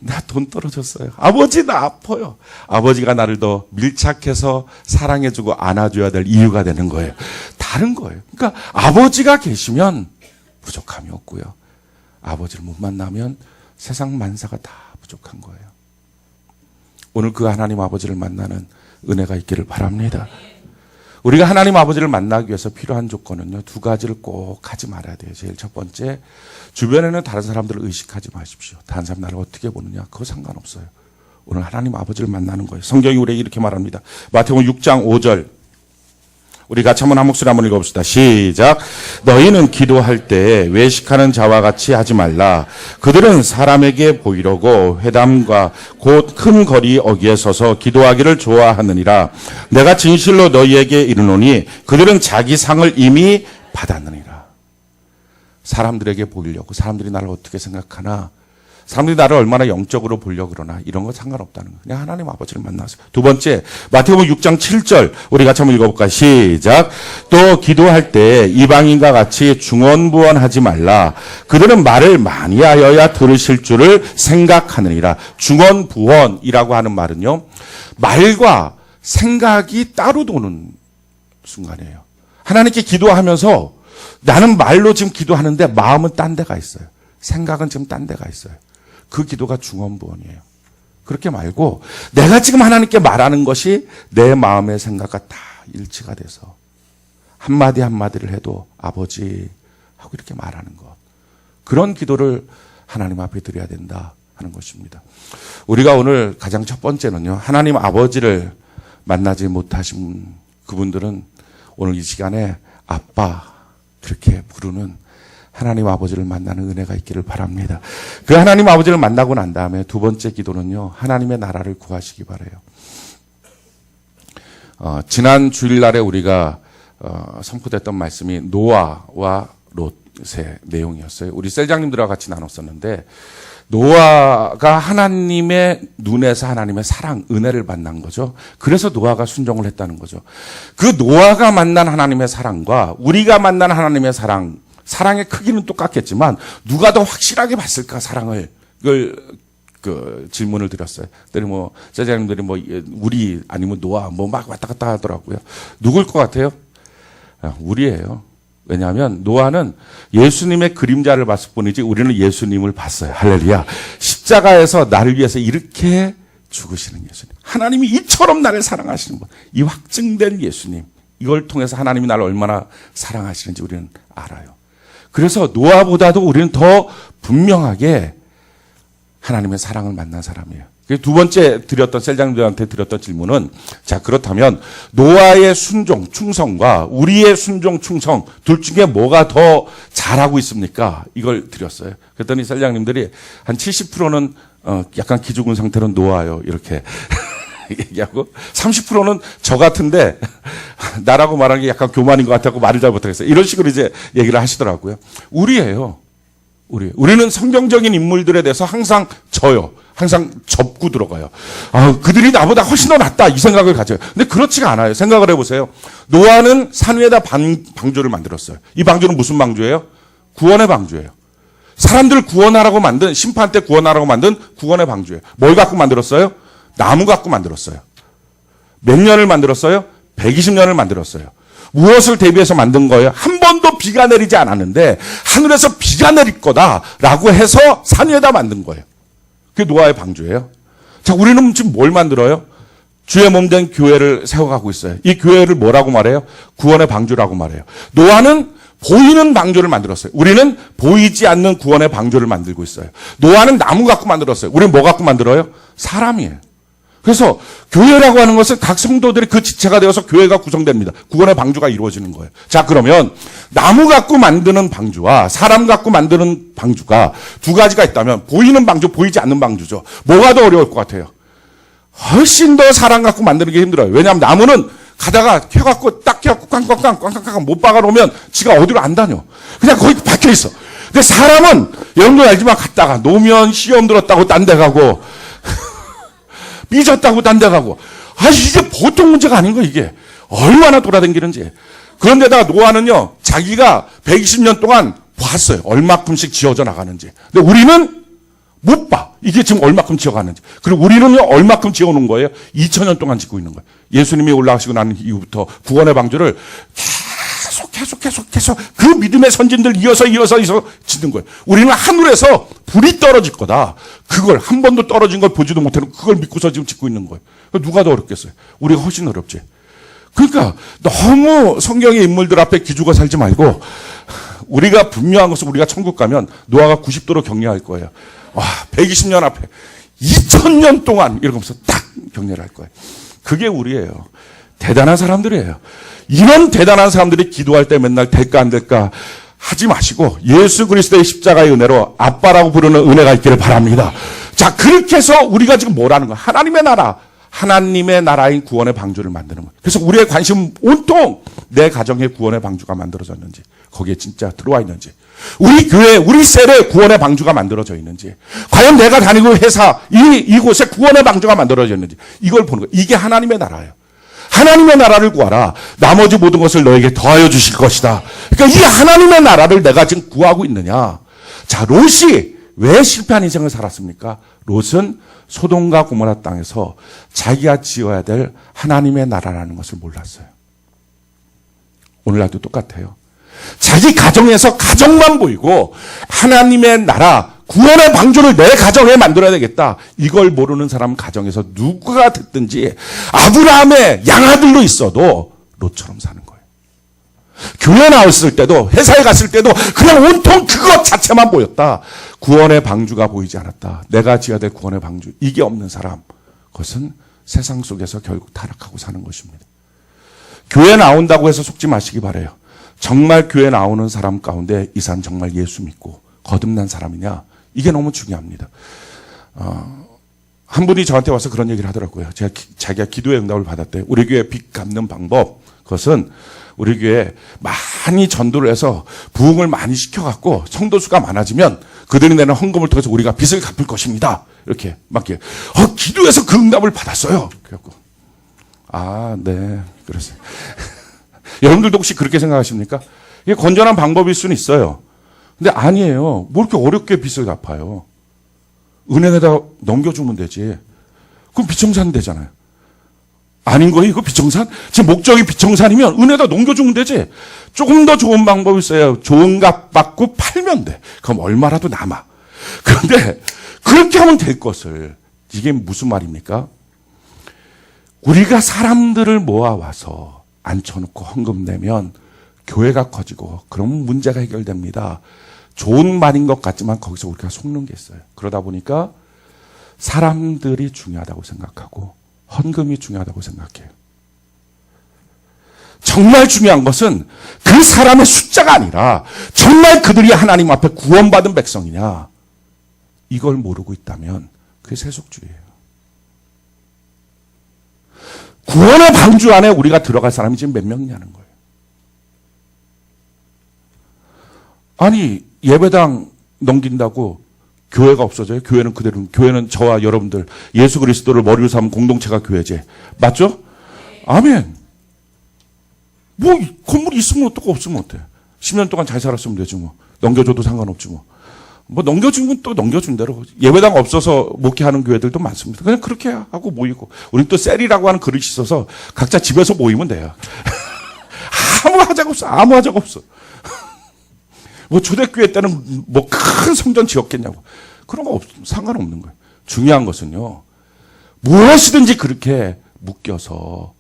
나 돈 떨어졌어요. 아버지, 나 아파요. 아버지가 나를 더 밀착해서 사랑해주고 안아줘야 될 이유가 되는 거예요. 다른 거예요. 그러니까 아버지가 계시면 부족함이 없고요. 아버지를 못 만나면 세상 만사가 다 부족한 거예요. 오늘 그 하나님 아버지를 만나는 은혜가 있기를 바랍니다. 우리가 하나님 아버지를 만나기 위해서 필요한 조건은요, 두 가지를 꼭 하지 말아야 돼요. 제일 첫 번째, 주변에는 다른 사람들을 의식하지 마십시오. 다른 사람 나를 어떻게 보느냐, 그거 상관없어요. 오늘 하나님 아버지를 만나는 거예요. 성경이 우리에게 이렇게 말합니다. 마태복음 6장 5절. 우리 같이 한번 한 목소리 한번 읽어봅시다. 시작. 너희는 기도할 때 외식하는 자와 같이 하지 말라. 그들은 사람에게 보이려고 회당과 곧 큰 거리 어귀에 서서 기도하기를 좋아하느니라. 내가 진실로 너희에게 이르노니 그들은 자기 상을 이미 받았느니라. 사람들에게 보이려고, 사람들이 나를 어떻게 생각하나, 사람들이 나를 얼마나 영적으로 보려고 그러나 이런 거 상관없다는 거예요. 그냥 하나님 아버지를 만나세요. 두 번째, 마태복음 6장 7절 우리 같이 한번 읽어볼까요? 시작. 또 기도할 때 이방인과 같이 중언부언하지 말라. 그들은 말을 많이 하여야 들으실 줄을 생각하느니라. 중언부언이라고 하는 말은요, 말과 생각이 따로 도는 순간이에요. 하나님께 기도하면서 나는 말로 지금 기도하는데 마음은 딴 데가 있어요. 생각은 지금 딴 데가 있어요. 그 기도가 중언부언이에요. 그렇게 말고 내가 지금 하나님께 말하는 것이 내 마음의 생각과 다 일치가 돼서 한마디 한마디를 해도 아버지 하고 이렇게 말하는 것. 그런 기도를 하나님 앞에 드려야 된다 하는 것입니다. 우리가 오늘 가장 첫 번째는요, 하나님 아버지를 만나지 못하신 그분들은 오늘 이 시간에 아빠 그렇게 부르는 하나님 아버지를 만나는 은혜가 있기를 바랍니다. 그 하나님 아버지를 만나고 난 다음에 두 번째 기도는요, 하나님의 나라를 구하시기 바라요. 지난 주일날에 우리가 선포됐던 말씀이 노아와 롯의 내용이었어요. 우리 셀장님들과 같이 나눴었는데, 노아가 하나님의 눈에서 하나님의 사랑, 은혜를 만난 거죠. 그래서 노아가 순종을 했다는 거죠. 그 노아가 만난 하나님의 사랑과 우리가 만난 하나님의 사랑의 크기는 똑같겠지만 누가 더 확실하게 봤을까, 사랑을. 그 질문을 드렸어요. 그랬더니 제자님들이 우리 아니면 노아 막 왔다 갔다 하더라고요. 누굴 것 같아요? 우리예요. 왜냐하면 노아는 예수님의 그림자를 봤을 뿐이지 우리는 예수님을 봤어요. 할렐루야. 십자가에서 나를 위해서 이렇게 죽으시는 예수님. 하나님이 이처럼 나를 사랑하시는 분. 이 확증된 예수님. 이걸 통해서 하나님이 나를 얼마나 사랑하시는지 우리는 알아요. 그래서 노아보다도 우리는 더 분명하게 하나님의 사랑을 만난 사람이에요. 두 번째 셀장님들한테 드렸던 질문은, 자, 그렇다면 노아의 순종, 충성과 우리의 순종, 충성 둘 중에 뭐가 더 잘하고 있습니까? 이걸 드렸어요. 그랬더니 셀장님들이 한 70%는 약간 기죽은 상태로 노아요, 이렇게 얘기하고, 30%는 저 같은데 나라고 말하는 게 약간 교만인 것 같다고 말을 잘 못하겠어요. 이런 식으로 이제 얘기를 하시더라고요. 우리예요. 우리는 성경적인 인물들에 대해서 항상 져요. 항상 접고 들어가요. 그들이 나보다 훨씬 더 낫다, 이 생각을 가져요. 근데 그렇지가 않아요. 생각을 해보세요. 노아는 산 위에다 방주를 만들었어요. 이 방주는 무슨 방주예요? 구원의 방주예요. 사람들을 구원하라고 만든, 심판 때 구원하라고 만든 구원의 방주예요. 뭘 갖고 만들었어요? 나무 갖고 만들었어요. 몇 년을 만들었어요? 120년을 만들었어요. 무엇을 대비해서 만든 거예요? 한 번도 비가 내리지 않았는데 하늘에서 비가 내릴 거다라고 해서 산 위에다 만든 거예요. 그게 노아의 방주예요. 자, 우리는 지금 뭘 만들어요? 주의 몸된 교회를 세워가고 있어요. 이 교회를 뭐라고 말해요? 구원의 방주라고 말해요. 노아는 보이는 방주를 만들었어요. 우리는 보이지 않는 구원의 방주를 만들고 있어요. 노아는 나무 갖고 만들었어요. 우리는 뭐 갖고 만들어요? 사람이에요. 그래서 교회라고 하는 것은 각 성도들이 그 지체가 되어서 교회가 구성됩니다. 구원의 방주가 이루어지는 거예요. 자, 그러면 나무 갖고 만드는 방주와 사람 갖고 만드는 방주가 두 가지가 있다면, 보이는 방주, 보이지 않는 방주죠. 뭐가 더 어려울 것 같아요? 훨씬 더 사람 갖고 만드는 게 힘들어요. 왜냐하면 나무는 가다가 켜갖고 딱 켜갖고 꽝꽝꽝 못 박아놓으면 지가 어디로 안 다녀. 그냥 거기 박혀있어. 근데 사람은 여러분도 알지만 갔다가 노면 시험 들었다고 딴 데 가고 삐졌다고 딴 데 가고. 이게 보통 문제가 아닌 거, 이게. 얼마나 돌아다니는지. 그런데다가 노아는요, 자기가 120년 동안 봤어요. 얼마큼씩 지어져 나가는지. 근데 우리는 못 봐. 이게 지금 얼마큼 지어가는지. 그리고 우리는요, 얼마큼 지어놓은 거예요? 2000년 동안 짓고 있는 거예요. 예수님이 올라가시고 나는 이후부터 구원의 방주를 계속 그 믿음의 선진들 이어서 짓는 거예요. 우리는 하늘에서 불이 떨어질 거다. 그걸 한 번도 떨어진 걸 보지도 못하는, 그걸 믿고서 지금 짓고 있는 거예요. 누가 더 어렵겠어요? 우리가 훨씬 어렵지. 그러니까 너무 성경의 인물들 앞에 기죽어 살지 말고, 우리가 분명한 것은 우리가 천국 가면 노아가 90도로 격려할 거예요. 120년 앞에 2000년 동안 이러면서 딱 격려를 할 거예요. 그게 우리예요. 대단한 사람들이에요. 이런 대단한 사람들이 기도할 때 맨날 될까 안 될까 하지 마시고 예수 그리스도의 십자가의 은혜로 아빠라고 부르는 은혜가 있기를 바랍니다. 자, 그렇게 해서 우리가 지금 뭐라는 거야? 하나님의 나라인 구원의 방주를 만드는 거예요. 그래서 우리의 관심은 온통 내 가정의 구원의 방주가 만들어졌는지, 거기에 진짜 들어와 있는지. 우리 교회, 우리 셀에 구원의 방주가 만들어져 있는지, 과연 내가 다니고 회사, 이곳에 구원의 방주가 만들어져 있는지, 이걸 보는 거예요. 이게 하나님의 나라예요. 하나님의 나라를 구하라. 나머지 모든 것을 너에게 더하여 주실 것이다. 그러니까 이 하나님의 나라를 내가 지금 구하고 있느냐. 자, 롯이 왜 실패한 인생을 살았습니까? 롯은 소돔과 고모라 땅에서 자기가 지어야 될 하나님의 나라라는 것을 몰랐어요. 오늘날도 똑같아요. 자기 가정에서 가정만 보이고 하나님의 나라, 구원의 방주를 내 가정에 만들어야 되겠다. 이걸 모르는 사람은 가정에서 누가 됐든지 아브라함의 양아들로 있어도 롯처럼 사는 거예요. 교회 나왔을 때도 회사에 갔을 때도 그냥 온통 그것 자체만 보였다. 구원의 방주가 보이지 않았다. 내가 지어야 될 구원의 방주, 이게 없는 사람, 그것은 세상 속에서 결국 타락하고 사는 것입니다. 교회 나온다고 해서 속지 마시기 바라요. 정말 교회 나오는 사람 가운데 이 사람 정말 예수 믿고 거듭난 사람이냐, 이게 너무 중요합니다. 한 분이 저한테 와서 그런 얘기를 하더라고요. 자기가 기도의 응답을 받았대요. 우리 교회 빚 갚는 방법, 그것은 우리 교회에 많이 전도를 해서 부흥을 많이 시켜갖고 성도수가 많아지면 그들이 내는 헌금을 통해서 우리가 빚을 갚을 것입니다. 이렇게 막 기도해서 그 응답을 받았어요. 그래갖고 네, 그랬어요. 여러분들도 혹시 그렇게 생각하십니까? 이게 건전한 방법일 수는 있어요. 근데 아니에요. 뭐 이렇게 어렵게 빚을 갚아요. 은행에다 넘겨주면 되지. 그럼 빚청산 되잖아요. 아닌 거예요? 이거 빚청산? 지금 목적이 빚청산이면 은행에다 넘겨주면 되지. 조금 더 좋은 방법이 있어요. 좋은 값 받고 팔면 돼. 그럼 얼마라도 남아. 그런데 그렇게 하면 될 것을. 이게 무슨 말입니까? 우리가 사람들을 모아와서 앉혀놓고 헌금 내면 교회가 커지고 그러면 문제가 해결됩니다. 좋은 말인 것 같지만 거기서 우리가 속는 게 있어요. 그러다 보니까 사람들이 중요하다고 생각하고 헌금이 중요하다고 생각해요. 정말 중요한 것은 그 사람의 숫자가 아니라 정말 그들이 하나님 앞에 구원받은 백성이냐, 이걸 모르고 있다면 그게 세속주의예요. 구원의 방주 안에 우리가 들어갈 사람이 지금 몇 명이냐는 거예요. 아니, 예배당 넘긴다고 교회가 없어져요? 교회는 그대로, 교회는 저와 여러분들 예수 그리스도를 머리로 삼은 공동체가 교회제. 맞죠? 아멘. 뭐 건물이 있으면 어떡고 없으면 어때? 10년 동안 잘 살았으면 되지 뭐. 넘겨줘도 상관없지 뭐. 뭐 넘겨주면 또 넘겨준 대로. 예배당 없어서 목회하는 교회들도 많습니다. 그냥 그렇게 하고 모이고. 우린 또 셀이라고 하는 그릇이 있어서 각자 집에서 모이면 돼요. 아무 하자가 없어. 아무 하자가 없어. 뭐 초대교회 때는 뭐 큰 성전 지었겠냐고. 그런 거 상관없는 거예요. 중요한 것은요, 무엇이든지 그렇게 묶여서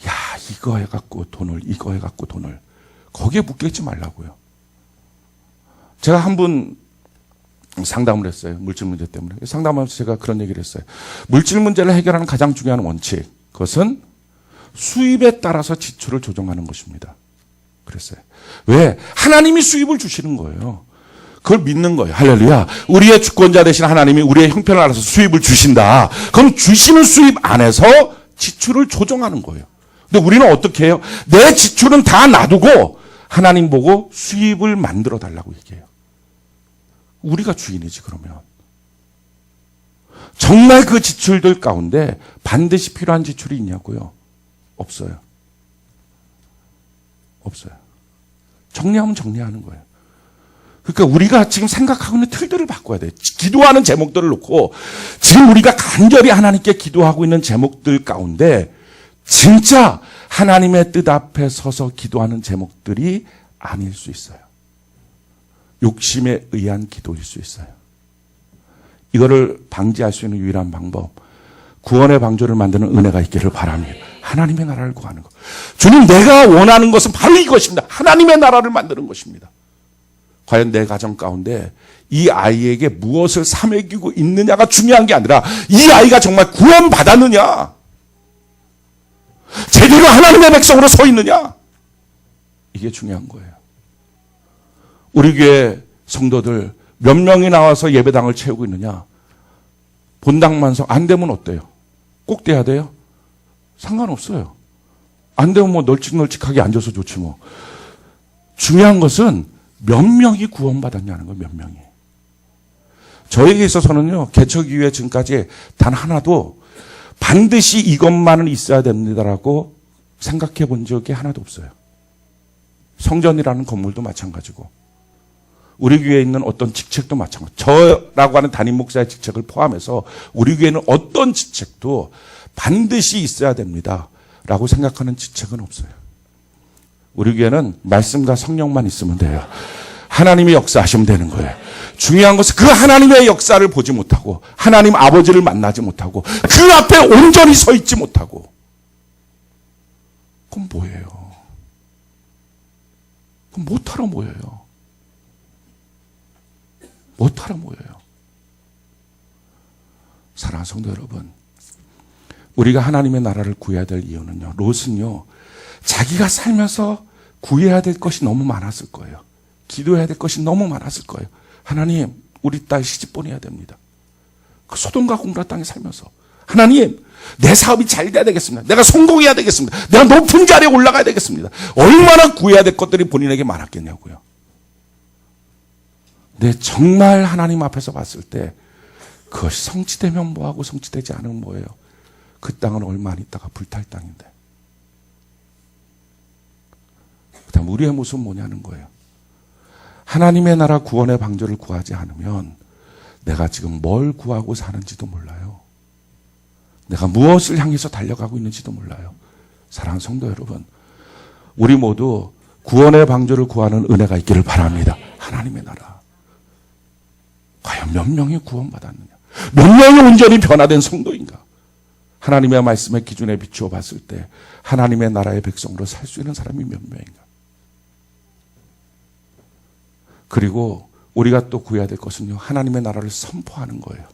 야, 이거 해갖고 돈을, 이거 해갖고 돈을, 거기에 묶여있지 말라고요. 제가 한 분 상담을 했어요. 물질 문제 때문에. 상담하면서 제가 그런 얘기를 했어요. 물질 문제를 해결하는 가장 중요한 원칙, 그것은 수입에 따라서 지출을 조정하는 것입니다. 그랬어요. 왜? 하나님이 수입을 주시는 거예요. 그걸 믿는 거예요. 할렐루야. 우리의 주권자 되신 하나님이 우리의 형편을 알아서 수입을 주신다. 그럼 주시는 수입 안에서 지출을 조정하는 거예요. 근데 우리는 어떻게 해요? 내 지출은 다 놔두고 하나님 보고 수입을 만들어 달라고 얘기해요. 우리가 주인이지 그러면. 정말 그 지출들 가운데 반드시 필요한 지출이 있냐고요? 없어요. 없어요. 정리하면 정리하는 거예요. 그러니까 우리가 지금 생각하고 있는 틀들을 바꿔야 돼요. 기도하는 제목들을 놓고 지금 우리가 간절히 하나님께 기도하고 있는 제목들 가운데 진짜 하나님의 뜻 앞에 서서 기도하는 제목들이 아닐 수 있어요. 욕심에 의한 기도일 수 있어요. 이거를 방지할 수 있는 유일한 방법, 구원의 방주를 만드는 은혜가 있기를 바랍니다. 하나님의 나라를 구하는 것. 주님, 내가 원하는 것은 바로 이것입니다. 하나님의 나라를 만드는 것입니다. 과연 내 가정 가운데 이 아이에게 무엇을 사먹이고 있느냐가 중요한 게 아니라 이 아이가 정말 구원받았느냐, 제대로 하나님의 백성으로 서 있느냐, 이게 중요한 거예요. 우리 교회 성도들 몇 명이 나와서 예배당을 채우고 있느냐, 본당만성 안 되면 어때요? 꼭 돼야 돼요? 상관없어요. 안 되면 뭐 널찍널찍하게 앉아서 좋지 뭐. 중요한 것은 몇 명이 구원받았냐는 거예요. 몇 명이. 저에게 있어서는요, 개척 이후에 지금까지 단 하나도 반드시 이것만은 있어야 됩니다라고 생각해 본 적이 하나도 없어요. 성전이라는 건물도 마찬가지고, 우리 교회에 있는 어떤 직책도 마찬가지. 저라고 하는 담임 목사의 직책을 포함해서 우리 교회는 어떤 직책도 반드시 있어야 됩니다라고 생각하는 직책은 없어요. 우리 교회는 말씀과 성령만 있으면 돼요. 하나님이 역사하시면 되는 거예요. 중요한 것은 그 하나님의 역사를 보지 못하고 하나님 아버지를 만나지 못하고 그 앞에 온전히 서 있지 못하고 그건 뭐예요? 그건 못하러 모여요. 못하러 모여요. 사랑하는 성도 여러분, 우리가 하나님의 나라를 구해야 될 이유는요, 롯은요, 자기가 살면서 구해야 될 것이 너무 많았을 거예요. 기도해야 될 것이 너무 많았을 거예요. 하나님, 우리 딸 시집 보내야 됩니다. 그 소돔과 고모라 땅에 살면서 하나님, 내 사업이 잘 돼야 되겠습니다. 내가 성공해야 되겠습니다. 내가 높은 자리에 올라가야 되겠습니다. 얼마나 구해야 될 것들이 본인에게 많았겠냐고요. 근데 정말 하나님 앞에서 봤을 때 그것이 성취되면 뭐하고 성취되지 않으면 뭐예요? 그 땅은 얼마 안 있다가 불탈 땅인데. 그다음 우리의 모습은 뭐냐는 거예요. 하나님의 나라 구원의 방주를 구하지 않으면 내가 지금 뭘 구하고 사는지도 몰라요. 내가 무엇을 향해서 달려가고 있는지도 몰라요. 사랑하는 성도 여러분, 우리 모두 구원의 방주를 구하는 은혜가 있기를 바랍니다. 하나님의 나라. 과연 몇 명이 구원받았느냐? 몇 명이 온전히 변화된 성도인가? 하나님의 말씀의 기준에 비추어 봤을 때 하나님의 나라의 백성으로 살 수 있는 사람이 몇 명인가? 그리고 우리가 또 구해야 될 것은요, 하나님의 나라를 선포하는 거예요.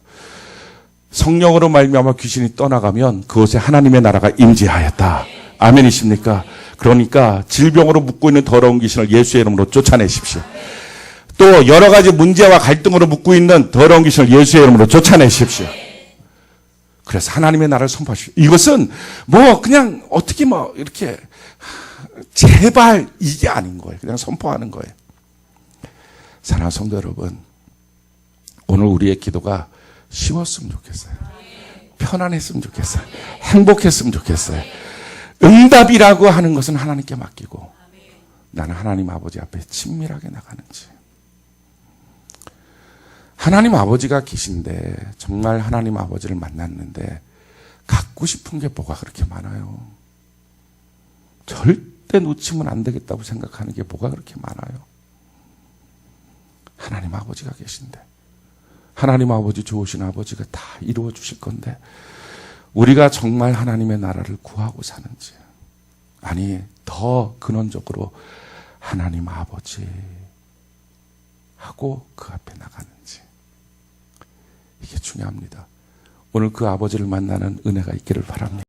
성령으로 말미암아 귀신이 떠나가면 그곳에 하나님의 나라가 임재하였다. 아멘이십니까? 그러니까 질병으로 묶고 있는 더러운 귀신을 예수의 이름으로 쫓아내십시오. 또 여러 가지 문제와 갈등으로 묶고 있는 더러운 귀신을 예수의 이름으로 쫓아내십시오. 그래서 하나님의 나라를 선포하십시오. 이것은 뭐 그냥 어떻게 뭐 이렇게 제발 이게 아닌 거예요. 그냥 선포하는 거예요. 사랑하는 성도 여러분, 오늘 우리의 기도가 쉬웠으면 좋겠어요. 편안했으면 좋겠어요. 행복했으면 좋겠어요. 응답이라고 하는 것은 하나님께 맡기고 나는 하나님 아버지 앞에 친밀하게 나가는지. 하나님 아버지가 계신데 정말 하나님 아버지를 만났는데 갖고 싶은 게 뭐가 그렇게 많아요. 절대 놓치면 안 되겠다고 생각하는 게 뭐가 그렇게 많아요. 하나님 아버지가 계신데 하나님 아버지 좋으신 아버지가 다 이루어 주실 건데 우리가 정말 하나님의 나라를 구하고 사는지, 아니 더 근원적으로 하나님 아버지 하고 그 앞에 나가는지, 이게 중요합니다. 오늘 그 아버지를 만나는 은혜가 있기를 바랍니다.